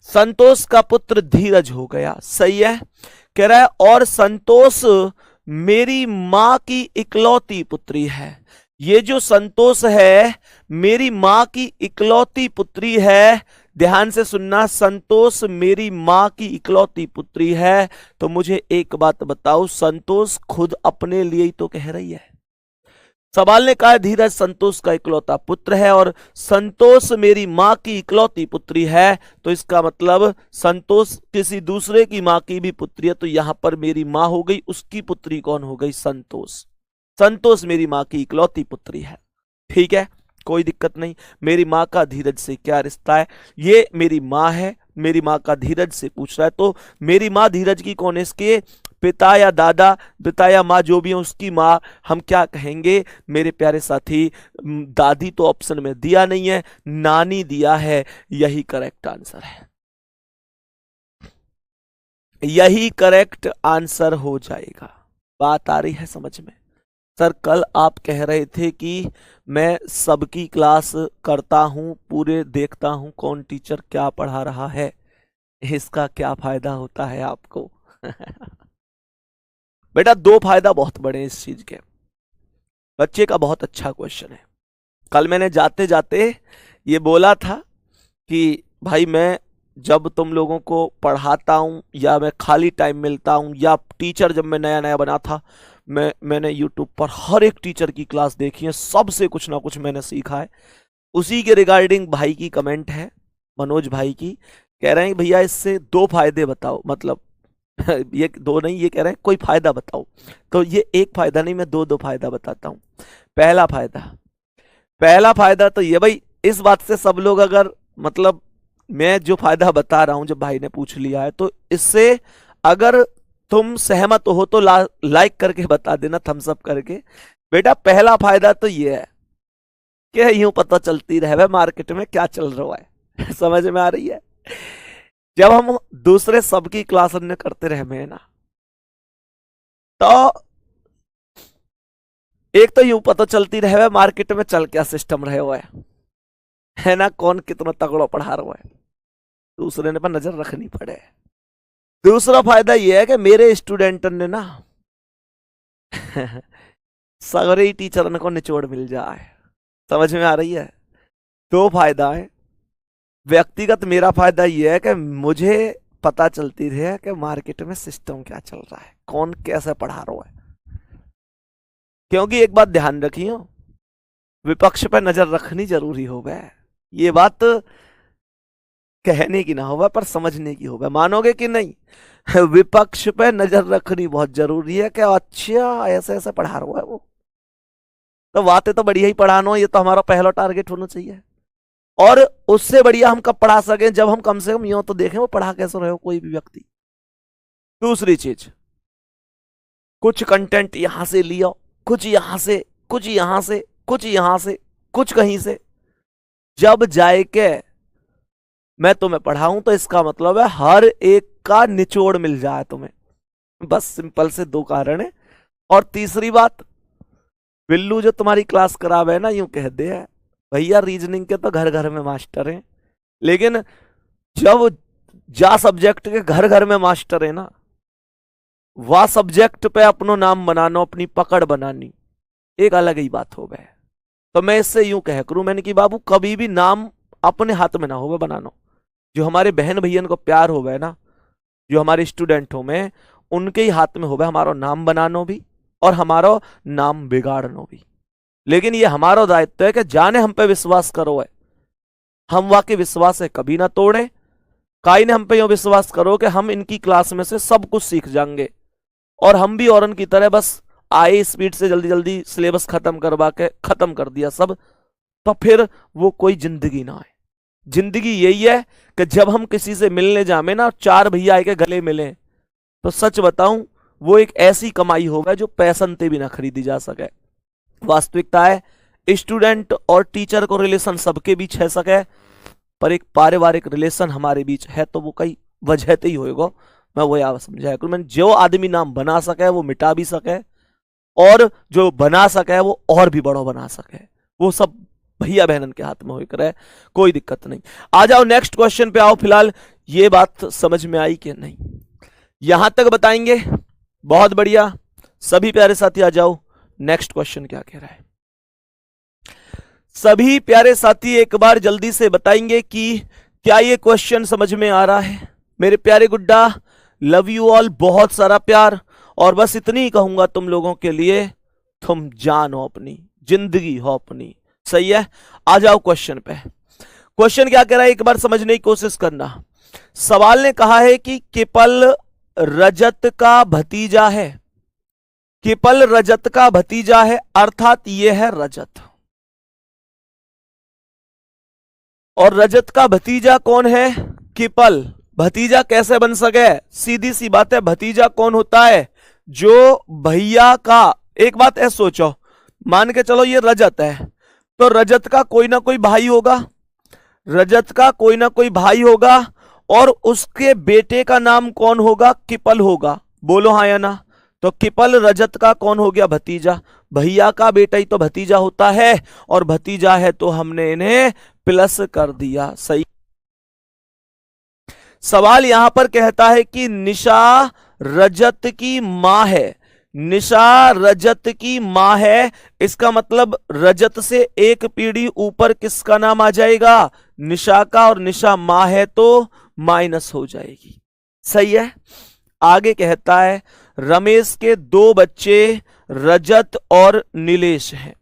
संतोष का पुत्र धीरज हो गया। सही है। कह रहा है और संतोष मेरी मां की इकलौती पुत्री है। ये जो संतोष है मेरी मां की इकलौती पुत्री है। ध्यान से सुनना, संतोष मेरी मां की इकलौती पुत्री है। तो मुझे एक बात बताओ, संतोष खुद अपने लिए ही तो कह रही है। सवाल ने कहा धीरज संतोष का इकलौता पुत्र है और संतोष मेरी मां की इकलौती पुत्री है, तो इसका मतलब संतोष किसी दूसरे की मां की भी पुत्री है। तो यहां पर मेरी मां हो गई, उसकी पुत्री कौन हो गई? संतोष। संतोष मेरी मां की इकलौती पुत्री है। ठीक है, कोई दिक्कत नहीं। मेरी मां का धीरज से क्या रिश्ता है? ये मेरी मां है, मेरी मां का धीरज से पूछ रहा है। तो मेरी मां धीरज की कौन है? इसके पिता या दादा, पिता या माँ जो भी है उसकी माँ हम क्या कहेंगे मेरे प्यारे साथी? दादी तो ऑप्शन में दिया नहीं है, नानी दिया है। यही करेक्ट आंसर है, यही करेक्ट आंसर हो जाएगा। बात आ रही है समझ में? सर कल आप कह रहे थे कि मैं सबकी क्लास करता हूं, पूरे देखता हूं कौन टीचर क्या पढ़ा रहा है, इसका क्या फायदा होता है आपको? बेटा दो फायदा बहुत बड़े हैं इस चीज के। बच्चे का बहुत अच्छा क्वेश्चन है। कल मैंने जाते जाते ये बोला था कि भाई मैं जब तुम लोगों को पढ़ाता हूं या मैं खाली टाइम मिलता हूं या टीचर जब मैं नया नया बना था, मैंने यूट्यूब पर हर एक टीचर की क्लास देखी है, सबसे कुछ ना कुछ मैंने सीखा है। उसी के रिगार्डिंग भाई की कमेंट है, मनोज भाई की, कह रहे हैं भैया इससे दो फायदे बताओ। मतलब ये दो नहीं, ये कह रहे हैं कोई फायदा बताओ। तो ये एक फायदा नहीं, मैं दो फायदा बताता हूं। पहला फायदा तो ये भाई, इस बात से सब लोग अगर मतलब मैं जो फायदा बता रहा हूं जब भाई ने पूछ लिया है, तो इससे अगर तुम सहमत हो तो लाइक करके बता देना, थम्स अप करके। बेटा पहला फायदा तो ये है कि यूं पता चलती रहे मार्केट में क्या चल रहा है। समझ में आ रही है? जब हम दूसरे सबकी क्लास अन्य करते रहे में ना, तो एक तो यूं पता चलती रहे मार्केट में चल क्या सिस्टम रहे हुआ है ना, कौन कितना तगड़ा पढ़ा रहा है, दूसरे ने पर नजर रखनी पड़े। दूसरा फायदा यह है कि मेरे स्टूडेंट ने ना सगरे टीचर को निचोड़ मिल जाए। समझ में आ रही है? दो फायदा है। व्यक्तिगत मेरा फायदा यह है कि मुझे पता चलती रहे कि मार्केट में सिस्टम क्या चल रहा है, कौन कैसे पढ़ा रहा है। क्योंकि एक बात ध्यान रखियो, विपक्ष पर नजर रखनी जरूरी होगा। ये बात कहने की ना होगा पर समझने की होगा। मानोगे कि नहीं? विपक्ष पे नजर रखनी बहुत जरूरी है कि अच्छा ऐसे ऐसे पढ़ा रहा है वो। तो बातें तो बढ़िया ही पढ़ाना, ये तो हमारा पहला टारगेट होना चाहिए। और उससे बढ़िया हम कब पढ़ा सकें, जब हम कम से कम यूं तो देखें वो पढ़ा कैसे रहे हो कोई भी व्यक्ति। दूसरी चीज, कुछ कंटेंट यहां से लिया, कुछ यहां से, कुछ यहां से, कुछ यहां से, कुछ कहीं से, जब जाए के मैं तुम्हें पढ़ाऊं तो इसका मतलब है हर एक का निचोड़ मिल जाए तुम्हें। बस सिंपल से दो कारण है। और तीसरी बात, बिल्लू जो तुम्हारी क्लास करावे है ना, यूं कह दे है भैया रीजनिंग के तो घर घर में मास्टर हैं, लेकिन जब जा सब्जेक्ट के घर घर में मास्टर है ना, वह सब्जेक्ट पे अपनो नाम बनाना, अपनी पकड़ बनानी एक अलग ही बात हो गए। तो मैं इससे यूं कह करूं मैंने कि बाबू कभी भी नाम अपने हाथ में ना हो बनाना। जो हमारे बहन भैयन को प्यार हो गए ना, जो हमारे स्टूडेंट हो में, उनके ही हाथ में हो गए हमारा नाम बनाना भी और हमारा नाम बिगाड़ना भी। लेकिन ये हमारा दायित्व है कि जाने हम पे विश्वास करो है, हम वाकई विश्वास है कभी ना तोड़े। काई ने हम पे यूं विश्वास करो कि हम इनकी क्लास में से सब कुछ सीख जाएंगे और हम भी औरन की तरह बस आए स्पीड से जल्दी जल्दी सिलेबस खत्म करवा के खत्म कर दिया सब, तो फिर वो कोई जिंदगी ना है। जिंदगी यही है कि जब हम किसी से मिलने जामे ना, चार भैया के गले मिले, तो सच बताऊं वो एक ऐसी कमाई होगा जो पैसन ते भी ना खरीदी जा सके। वास्तविकता है स्टूडेंट और टीचर को रिलेशन सबके बीच है सके, पर एक पारिवारिक रिलेशन हमारे बीच है तो वो कई वजह ही होएगा। मैं वो याद समझाया करूं, मैंने जो आदमी नाम बना सके वो मिटा भी सके, और जो बना सके वो और भी बड़ा बना सके, वो सब भैया बहनन के हाथ में होकर है, कोई दिक्कत नहीं। आ जाओ नेक्स्ट क्वेश्चन पे आओ। फिलहाल ये बात समझ में आई कि नहीं, यहां तक बताएंगे, बहुत बढ़िया। सभी प्यारे साथी आ जाओ, नेक्स्ट क्वेश्चन क्या कह रहा है। सभी प्यारे साथी एक बार जल्दी से बताएंगे कि क्या ये क्वेश्चन समझ में आ रहा है। मेरे प्यारे गुड्डा, लव यू ऑल, बहुत सारा प्यार। और बस इतनी ही कहूंगा तुम लोगों के लिए, तुम जान हो अपनी, जिंदगी हो अपनी, सही है। आ जाओ क्वेश्चन पे। क्वेश्चन क्या कह रहा है एक बार समझने की कोशिश करना। सवाल ने कहा है कि किपल रजत का भतीजा है। किपल रजत का भतीजा है, अर्थात यह है रजत। और रजत का भतीजा कौन है? किपल। भतीजा कैसे बन सके? सीधी सी बात है, भतीजा कौन होता है? जो भैया का, एक बात ऐसे सोचो, मान के चलो ये रजत है, तो रजत का कोई ना कोई भाई होगा, रजत का कोई ना कोई भाई होगा, और उसके बेटे का नाम कौन होगा? किपल होगा। बोलो हाँ या ना। तो किपल रजत का कौन हो गया? भतीजा। भैया का बेटा ही तो भतीजा होता है, और भतीजा है तो हमने इन्हें प्लस कर दिया, सही। सवाल यहां पर कहता है कि निशा रजत की मां है। निशा रजत की मां है, इसका मतलब रजत से एक पीढ़ी ऊपर किसका नाम आ जाएगा? निशा का। और निशा मां है तो माइनस हो जाएगी, सही है। आगे कहता है रमेश के दो बच्चे रजत और नीलेश हैं।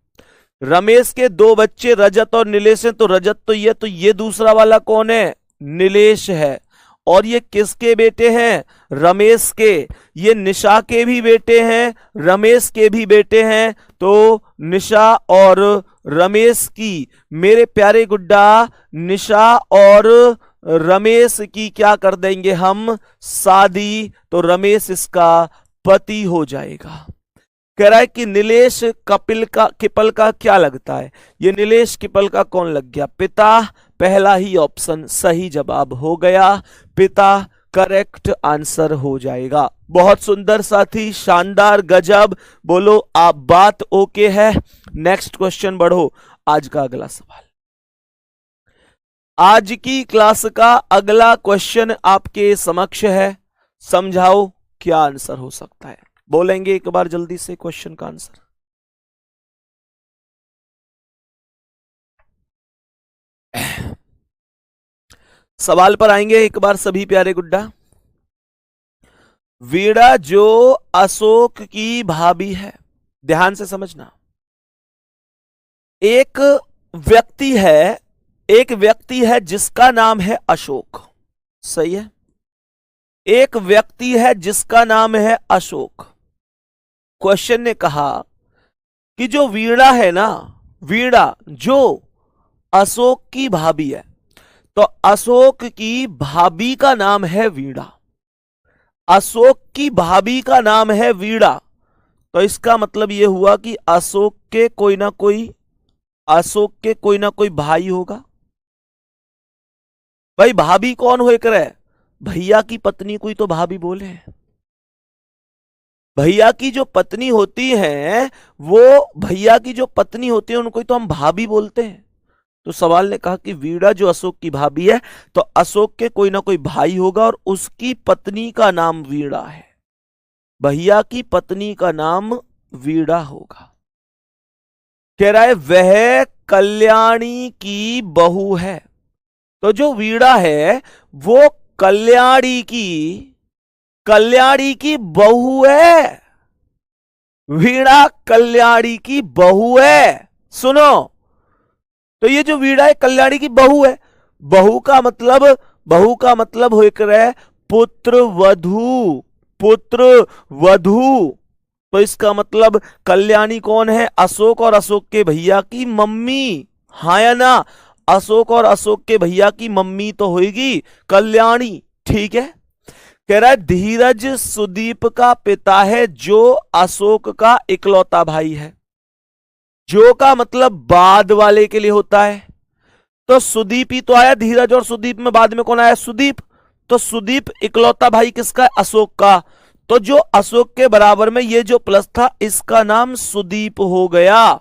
रमेश के दो बच्चे रजत और नीलेश हैं, तो रजत तो ये दूसरा वाला कौन है? नीलेश है। और ये किसके बेटे हैं? रमेश के। ये निशा के भी बेटे हैं, रमेश के भी बेटे हैं, तो निशा और रमेश की, मेरे प्यारे गुड्डा, निशा और रमेश की क्या कर देंगे हम? शादी। तो रमेश इसका पति हो जाएगा। कह रहा है कि नीलेश किपल का क्या लगता है? ये नीलेश किपल का कौन लग गया? पिता। पहला ही ऑप्शन सही जवाब हो गया, पिता करेक्ट आंसर हो जाएगा। बहुत सुंदर साथी, शानदार, गजब। बोलो आप बात ओके है। नेक्स्ट क्वेश्चन बढ़ो। आज का अगला सवाल, आज की क्लास का अगला क्वेश्चन आपके समक्ष है। समझाओ क्या आंसर हो सकता है। बोलेंगे एक बार जल्दी से क्वेश्चन का आंसर। सवाल पर आएंगे एक बार सभी प्यारे गुड्डा। वीणा जो अशोक की भाभी है, ध्यान से समझना। एक व्यक्ति है जिसका नाम है अशोक, सही है। एक व्यक्ति है जिसका नाम है अशोक। क्वेश्चन ने कहा कि जो वीणा है ना, वीणा जो अशोक की भाभी है, तो अशोक की भाभी का नाम है वीणा। अशोक की भाभी का नाम है वीणा। तो इसका मतलब यह हुआ कि अशोक के कोई ना कोई भाई होगा। भाई भाभी कौन हो कर है? भैया की पत्नी कोई तो भाभी बोले। भैया की जो पत्नी होती है, वो भैया की जो पत्नी होती है उनको तो हम भाभी बोलते हैं। तो सवाल ने कहा कि वीणा जो अशोक की भाभी है, तो अशोक के कोई ना कोई भाई होगा और उसकी पत्नी का नाम वीणा है। भैया की पत्नी का नाम वीणा होगा। कह रहा है वह कल्याणी की बहू है। तो जो वीणा है वो कल्याणी की बहू है। वीणा कल्याणी की बहू है। सुनो, तो ये जो वीणा है कल्याणी की बहू है। बहू का मतलब होकर है पुत्र वधू। पुत्र वधू। तो इसका मतलब कल्याणी कौन है? अशोक और अशोक के भैया की मम्मी। हाँ या ना? अशोक और अशोक के भैया की मम्मी तो होगी कल्याणी। ठीक है। कह रहा है धीरज सुदीप का पिता है, जो अशोक का इकलौता भाई है। जो का मतलब बाद वाले के लिए होता है। तो सुदीप ही तो आया, धीरज और सुदीप में बाद में कौन आया? सुदीप। तो सुदीप इकलौता भाई किसका है? अशोक का। तो जो अशोक के बराबर में ये जो प्लस था, इसका नाम सुदीप हो गया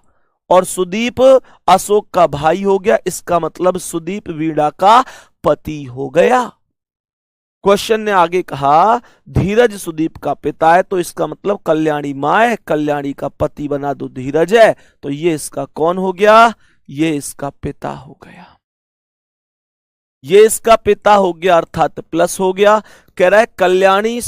और सुदीप अशोक का भाई हो गया। इसका मतलब सुदीप वीणा का पति हो गया। क्वेश्चन ने आगे कहा धीरज सुदीप का पिता है, तो इसका मतलब कल्याणी मां है, कल्याणी का पति बना दो धीरज है, तो ये इसका कौन हो गया? ये इसका पिता हो गया। ये इसका पिता हो गया अर्थात प्लस हो गया। कह रहा है कल्याणी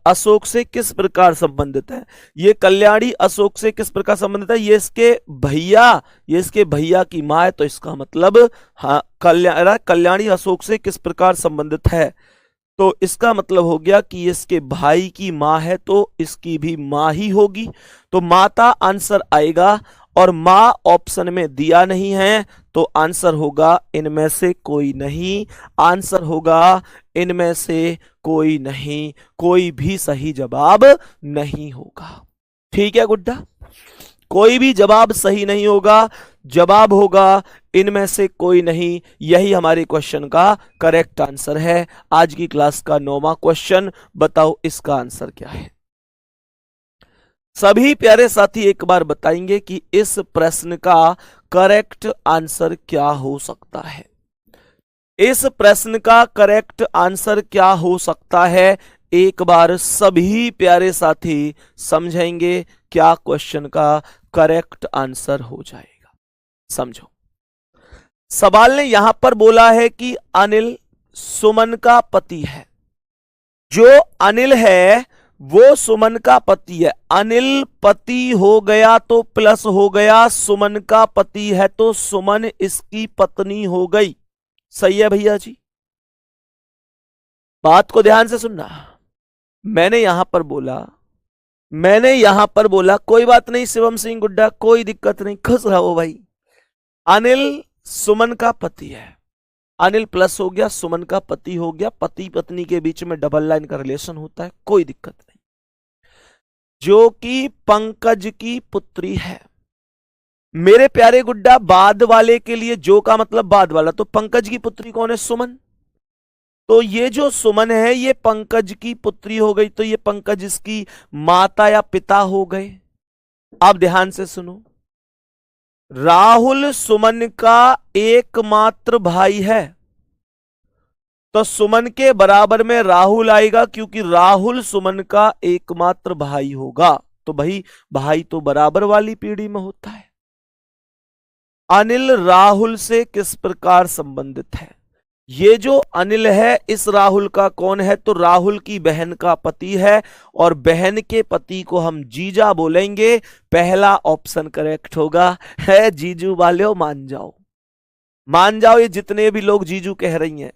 अशोक से किस प्रकार संबंधित है? ये कल्याणी अशोक से किस प्रकार संबंधित है? ये इसके भैया की मां है, तो इसका मतलब हाँ कल्याणी अशोक से किस प्रकार संबंधित है? तो इसका मतलब हो गया कि इसके भाई की मां है, तो इसकी भी मां ही होगी। तो माता आंसर आएगा और मां ऑप्शन में दिया नहीं है, तो आंसर होगा इनमें से कोई नहीं। आंसर होगा इनमें से कोई नहीं। कोई भी सही जवाब नहीं होगा। ठीक है गुड्डा, कोई भी जवाब सही नहीं होगा। जवाब होगा इनमें से कोई नहीं। यही हमारे क्वेश्चन का करेक्ट आंसर है। आज की क्लास का 9वां क्वेश्चन, बताओ इसका आंसर क्या है? सभी प्यारे साथी एक बार बताएंगे कि इस प्रश्न का करेक्ट आंसर क्या हो सकता है। इस प्रश्न का करेक्ट आंसर क्या हो सकता है? एक बार सभी प्यारे साथी समझेंगे क्या क्वेश्चन का करेक्ट आंसर हो जाएगा। समझो, सवाल ने यहां पर बोला है कि अनिल सुमन का पति है। जो अनिल है वो सुमन का पति है। अनिल पति हो गया तो प्लस हो गया, सुमन का पति है तो सुमन इसकी पत्नी हो गई। सही है भैया जी? बात को ध्यान से सुनना। मैंने यहां पर बोला कोई बात नहीं शिवम सिंह गुड्डा, कोई दिक्कत नहीं, खुश रहो भाई। अनिल सुमन का पति है। अनिल प्लस हो गया, सुमन का पति हो गया। पति पत्नी के बीच में डबल लाइन का रिलेशन होता है, कोई दिक्कत नहीं। जो कि पंकज की पुत्री है। मेरे प्यारे गुड्डा, बाद वाले के लिए जो का मतलब बाद वाला, तो पंकज की पुत्री कौन है? सुमन। तो ये जो सुमन है ये पंकज की पुत्री हो गई, तो ये पंकज इसकी माता या पिता हो गए। अब ध्यान से सुनो, राहुल सुमन का एकमात्र भाई है, तो सुमन के बराबर में राहुल आएगा, क्योंकि राहुल सुमन का एकमात्र भाई होगा। तो भाई तो बराबर वाली पीढ़ी में होता है। अनिल राहुल से किस प्रकार संबंधित है? ये जो अनिल है इस राहुल का कौन है? तो राहुल की बहन का पति है, और बहन के पति को हम जीजा बोलेंगे। पहला ऑप्शन करेक्ट होगा। है जीजू वाले, मान जाओ। ये जितने भी लोग जीजू कह रही हैं,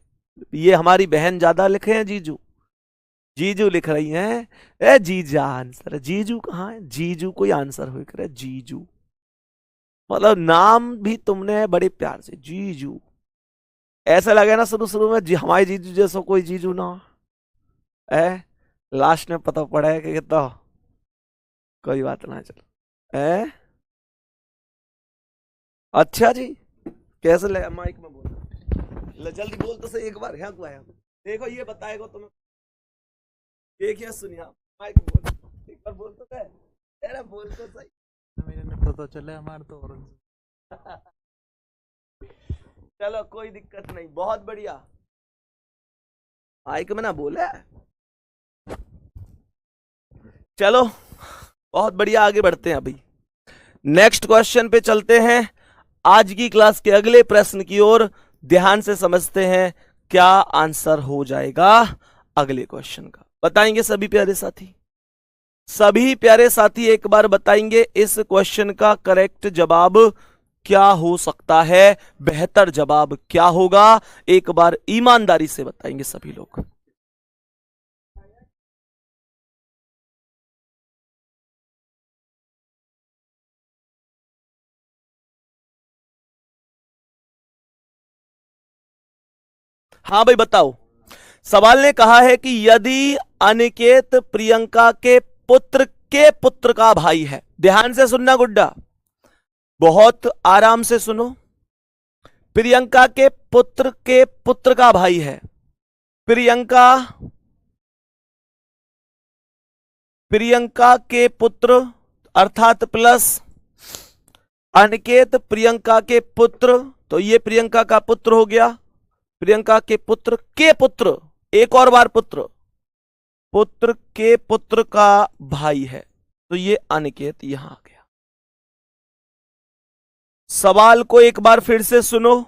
ये हमारी बहन ज्यादा लिखे हैं जीजू लिख रही हैं। ए जीजा आंसर है। जीजू कहां है? जीजू कोई आंसर हो कर जीजू। मतलब नाम भी तुमने बड़े प्यार से जीजू, ऐसा लगे ना शुरू शुरू में जी हमारे जीजू जैसा कोई जीजू ना है, लास्ट में पता पड़ा है कि कितना कोई बात ना चलो है। अच्छा जी, कैसे लगा माइक में बोल, जल्दी बोल तो सही एक बार। यहाँ को आया देखो, ये बताएगा तुम्हें, एक ही सुनिया माइक में बोल, एक बार बोल तो है, अरे बोल तो सही, मेरे ने पता चला हमारे तो और चलो कोई दिक्कत नहीं, बहुत बढ़िया। माइक में ना बोले, चलो बहुत बढ़िया, आगे बढ़ते हैं। अभी नेक्स्ट क्वेश्चन पे चलते हैं, आज की क्लास के अगले प्रश्न की ओर ध्यान से समझते हैं क्या आंसर हो जाएगा अगले क्वेश्चन का। बताएंगे सभी प्यारे साथी, सभी प्यारे साथी एक बार बताएंगे इस क्वेश्चन का करेक्ट जवाब क्या हो सकता है, बेहतर जवाब क्या होगा, एक बार ईमानदारी से बताएंगे सभी लोग। हाँ भाई बताओ। सवाल ने कहा है कि यदि अनिकेत प्रियंका के पुत्र का भाई है, ध्यान से सुनना गुड्डा, बहुत आराम से सुनो। प्रियंका के पुत्र का भाई है, प्रियंका के पुत्र अर्थात प्लस अनिकेत प्रियंका के पुत्र, तो ये प्रियंका का पुत्र हो गया, प्रियंका के पुत्र एक और बार पुत्र के पुत्र का भाई है, तो ये अनिकेत यहां आ गया। सवाल को एक बार फिर से सुनो।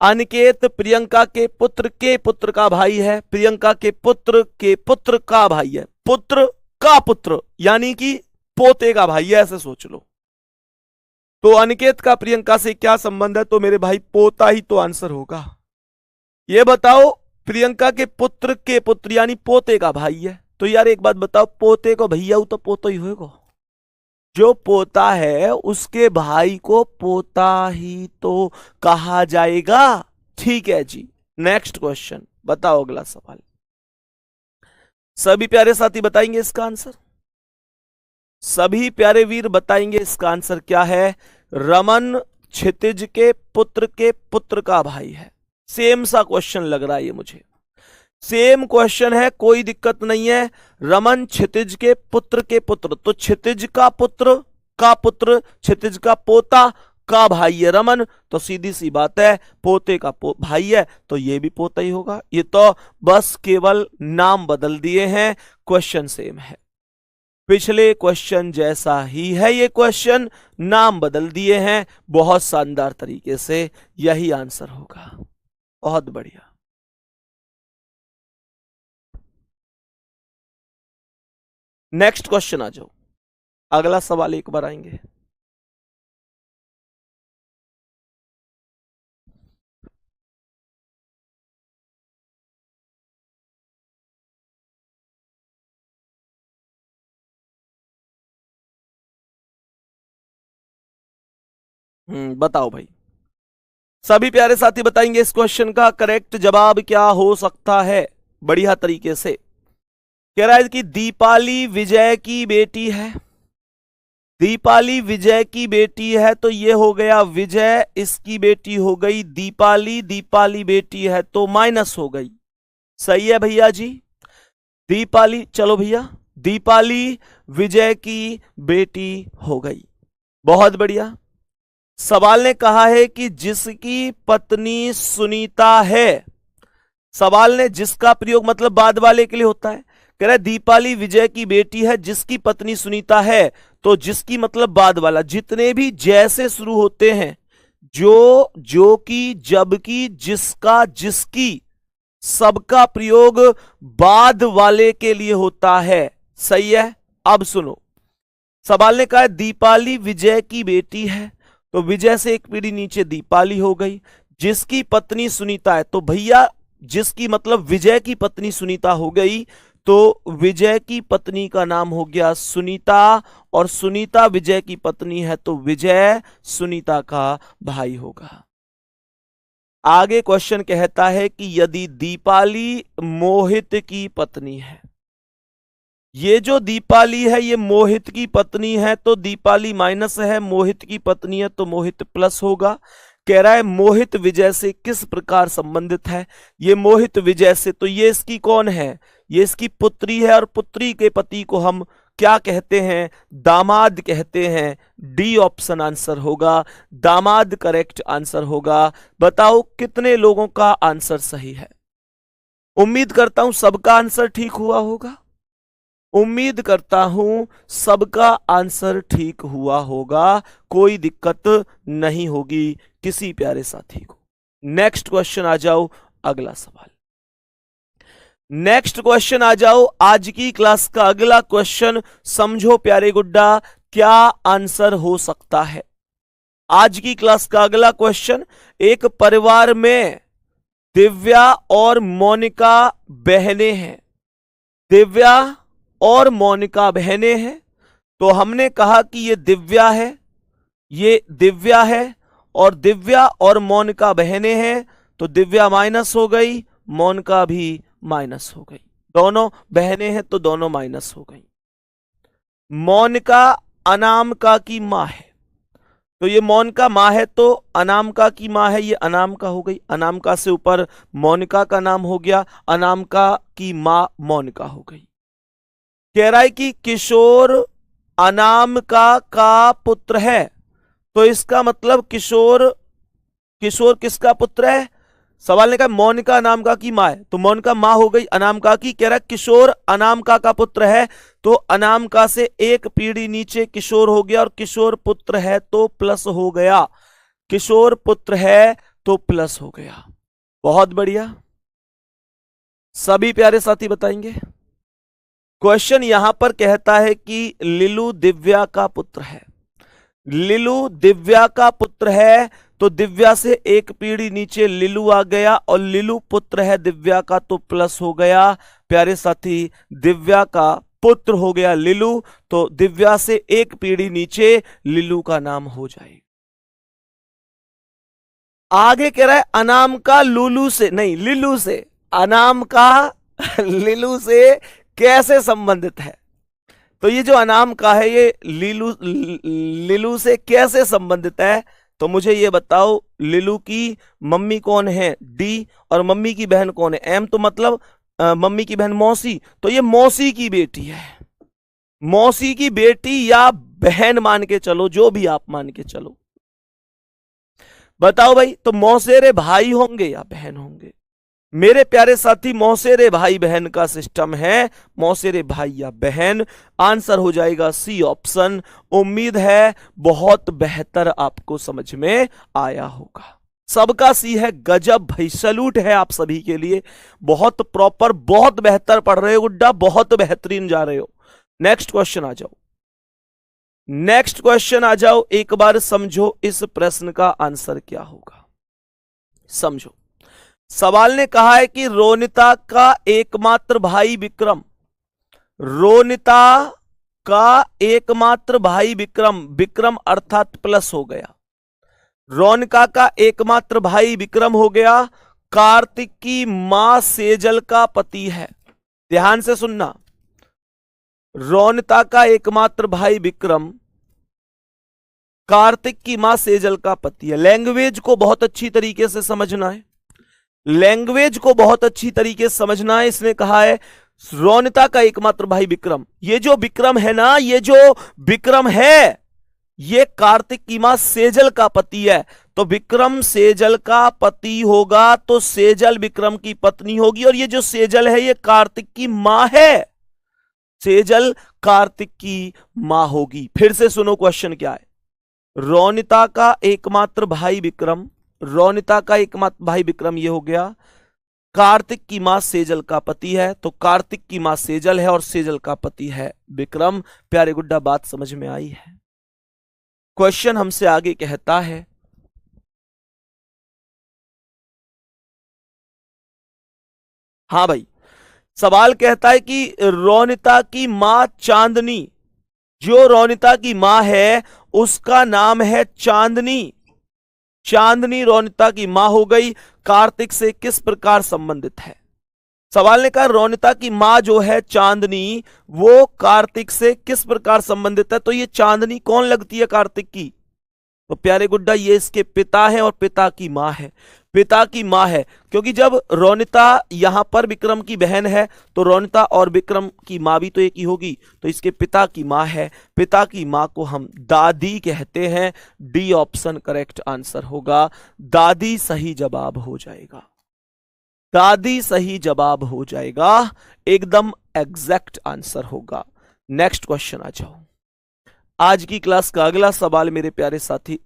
अनिकेत प्रियंका के पुत्र का भाई है, प्रियंका के पुत्र का भाई है, पुत्र का पुत्र यानी कि पोते का भाई है, ऐसे सोच लो। तो अनिकेत का प्रियंका से क्या संबंध है, तो मेरे भाई पोता ही तो आंसर होगा। ये बताओ, प्रियंका के पुत्र यानी पोते का भाई है, तो यार एक बात बताओ, पोते को भैया तो पोता ही होगा, जो पोता है उसके भाई को पोता ही तो कहा जाएगा। ठीक है जी, नेक्स्ट क्वेश्चन बताओ, अगला सवाल। सभी प्यारे साथी बताएंगे इसका आंसर, सभी प्यारे वीर बताएंगे इसका आंसर क्या है। रमन क्षितिज के पुत्र का भाई है। सेम सा क्वेश्चन लग रहा है ये मुझे, सेम क्वेश्चन है, कोई दिक्कत नहीं है। रमन क्षितिज के पुत्र, तो क्षितिज का पुत्र क्षितिज का पोता का भाई है रमन, तो सीधी सी बात है पोते का भाई है, तो ये भी पोता ही होगा। ये तो बस केवल नाम बदल दिए हैं, क्वेश्चन सेम है, पिछले क्वेश्चन जैसा ही है ये क्वेश्चन, नाम बदल दिए हैं। बहुत शानदार तरीके से यही आंसर होगा, बहुत बढ़िया। नेक्स्ट क्वेश्चन आ जाओ, अगला सवाल एक बार आएंगे। बताओ भाई, सभी प्यारे साथी बताएंगे इस क्वेश्चन का करेक्ट जवाब क्या हो सकता है, बढ़िया तरीके से। कह रहा है कि दीपाली विजय की बेटी है, दीपाली विजय की बेटी है, तो ये हो गया विजय इसकी बेटी हो गई दीपाली, दीपाली बेटी है तो माइनस हो गई। सही है भैया जी, दीपाली, चलो भैया दीपाली विजय की बेटी हो गई, बहुत बढ़िया। सवाल ने कहा है कि जिसकी पत्नी सुनीता है, सवाल ने जिसका प्रयोग मतलब बाद वाले के लिए होता है, कह रहा है दीपाली विजय की बेटी है जिसकी पत्नी सुनीता है, तो जिसकी मतलब बाद वाला, जितने भी जैसे शुरू होते हैं, जो की, जबकि, जिसका, जिसकी, सबका प्रयोग बाद वाले के लिए होता है। सही है। अब सुनो, सवाल ने कहा है दीपाली विजय की बेटी है, तो विजय से एक पीढ़ी नीचे दीपाली हो गई, जिसकी पत्नी सुनीता है, तो भैया जिसकी मतलब विजय की पत्नी सुनीता हो गई, तो विजय की पत्नी का नाम हो गया सुनीता, और सुनीता विजय की पत्नी है तो विजय सुनीता का भाई होगा। आगे क्वेश्चन कहता है कि यदि दीपाली मोहित की पत्नी है, ये जो दीपाली है ये मोहित की पत्नी है, तो दीपाली माइनस है, मोहित की पत्नी है तो मोहित प्लस होगा। कह रहा है मोहित विजय से किस प्रकार संबंधित है, ये मोहित विजय से, तो ये इसकी कौन है, ये इसकी पुत्री है, और पुत्री के पति को हम क्या कहते हैं, दामाद कहते हैं। डी ऑप्शन आंसर होगा, दामाद करेक्ट आंसर होगा। बताओ कितने लोगों का आंसर सही है? उम्मीद करता हूं सबका आंसर ठीक हुआ होगा, उम्मीद करता हूं सबका आंसर ठीक हुआ होगा, कोई दिक्कत नहीं होगी किसी प्यारे साथी को। नेक्स्ट क्वेश्चन आ जाओ, अगला सवाल। नेक्स्ट क्वेश्चन आ जाओ, आज की क्लास का अगला क्वेश्चन समझो प्यारे गुड्डा क्या आंसर हो सकता है। आज की क्लास का अगला क्वेश्चन, एक परिवार में दिव्या और मोनिका बहनें हैं, दिव्या और मोनिका बहनें हैं, तो हमने कहा कि ये दिव्या है, ये दिव्या है, और दिव्या और मोनिका बहनें हैं, तो दिव्या माइनस हो गई, मोनिका भी माइनस हो गई, दोनों बहनें हैं तो दोनों माइनस हो गई। मोनिका अनामिका की मां है, तो ये मोनिका मां है तो अनामिका की मां है, ये अनामिका हो गई, अनामिका से ऊपर मोनिका का नाम हो गया, अनामिका की मां मोनिका हो गई। कह रहा है कि किशोर अनामिका का पुत्र है, तो इसका मतलब किशोर, किशोर किसका पुत्र है? सवाल ने कहा मोनिका अनामिका की मां है, तो मोनिका मां हो गई अनामिका की। कह रहा है किशोर अनामिका का पुत्र है, तो अनामिका से एक पीढ़ी नीचे किशोर हो गया, और किशोर पुत्र है तो प्लस हो गया, किशोर पुत्र है तो प्लस हो गया। बहुत बढ़िया, सभी प्यारे साथी बताएंगे। क्वेश्चन यहां पर कहता है कि लिलू दिव्या का पुत्र है, लिलू दिव्या का पुत्र है, तो दिव्या से एक पीढ़ी नीचे लिलू आ गया, और लिलू पुत्र है दिव्या का तो प्लस हो गया। प्यारे साथी, दिव्या का पुत्र हो गया लिलू, तो दिव्या से एक पीढ़ी नीचे लिलू का नाम हो जाएगा। आगे कह रहा है अनामिका लूलू से, नहीं लिलू से, अनामिका लिलू से कैसे संबंधित है, तो ये जो अनामिका है ये लिलू से कैसे संबंधित है, तो मुझे ये बताओ। लिलू की मम्मी कौन है? डी, और मम्मी की बहन कौन है? एम, तो मतलब मम्मी की बहन मौसी, तो ये मौसी की बेटी है, मौसी की बेटी या बहन मान के चलो, जो भी आप मान के चलो। बताओ भाई, तो मौसेरे भाई होंगे या बहन होंगे? मेरे प्यारे साथी, मौसेरे भाई बहन का सिस्टम है, मौसेरे भाई या बहन। आंसर हो जाएगा सी ऑप्शन। उम्मीद है बहुत बेहतर आपको समझ में आया होगा। सबका सी है, गजब भाई, सैल्यूट है आप सभी के लिए, बहुत प्रॉपर, बहुत बेहतर पढ़ रहे हो गुड्डा, बहुत बेहतरीन जा रहे हो। नेक्स्ट क्वेश्चन आ जाओ, नेक्स्ट क्वेश्चन आ जाओ, एक बार समझो इस प्रश्न का आंसर क्या होगा, समझो। सवाल ने कहा है कि रोनिता का एकमात्र भाई विक्रम, रोनिता का एकमात्र भाई विक्रम, विक्रम अर्थात प्लस हो गया, रोनिका का एकमात्र भाई विक्रम हो गया, कार्तिक की मां सेजल का पति है। ध्यान से सुनना, रोनिता का एकमात्र भाई विक्रम, कार्तिक की मां सेजल का पति है। लैंग्वेज को बहुत अच्छी तरीके से समझना है, लैंग्वेज को बहुत अच्छी तरीके से समझना है। इसने कहा है रोनिता का एकमात्र भाई विक्रम, ये जो विक्रम है ना, ये जो विक्रम है ये कार्तिक की मां सेजल का पति है, तो विक्रम सेजल का पति होगा तो सेजल विक्रम की पत्नी होगी, और ये जो सेजल है ये कार्तिक की मां है, सेजल कार्तिक की मां होगी। फिर से सुनो क्वेश्चन क्या है। रोनिता का एकमात्र भाई विक्रम, रोनिता का एकमात्र भाई विक्रम ये हो गया, कार्तिक की मां सेजल का पति है, तो कार्तिक की मां सेजल है और सेजल का पति है विक्रम। प्यारे गुड्डा बात समझ में आई है? क्वेश्चन हमसे आगे कहता है, हाँ भाई, सवाल कहता है कि रोनिता की मां चांदनी, जो रोनिता की मां है उसका नाम है चांदनी। चांदनी रोनिता की मां हो गई, कार्तिक से किस प्रकार संबंधित है? सवाल ने कहा रोनिता की मां जो है चांदनी वो कार्तिक से किस प्रकार संबंधित है। तो ये चांदनी कौन लगती है कार्तिक की? तो प्यारे गुड्डा ये इसके पिता है और पिता की मां है। पिता की मां है क्योंकि जब रोनिता यहां पर विक्रम की बहन है तो रोनिता और विक्रम की मां भी तो एक ही होगी, तो इसके पिता की मां है। पिता की मां को हम दादी कहते हैं। डी ऑप्शन करेक्ट आंसर होगा। दादी सही जवाब हो जाएगा। दादी सही जवाब हो जाएगा, एकदम एग्जैक्ट आंसर होगा। नेक्स्ट क्वेश्चन आ जाओ। आज की क्लास का अगला सवाल मेरे प्यारे साथी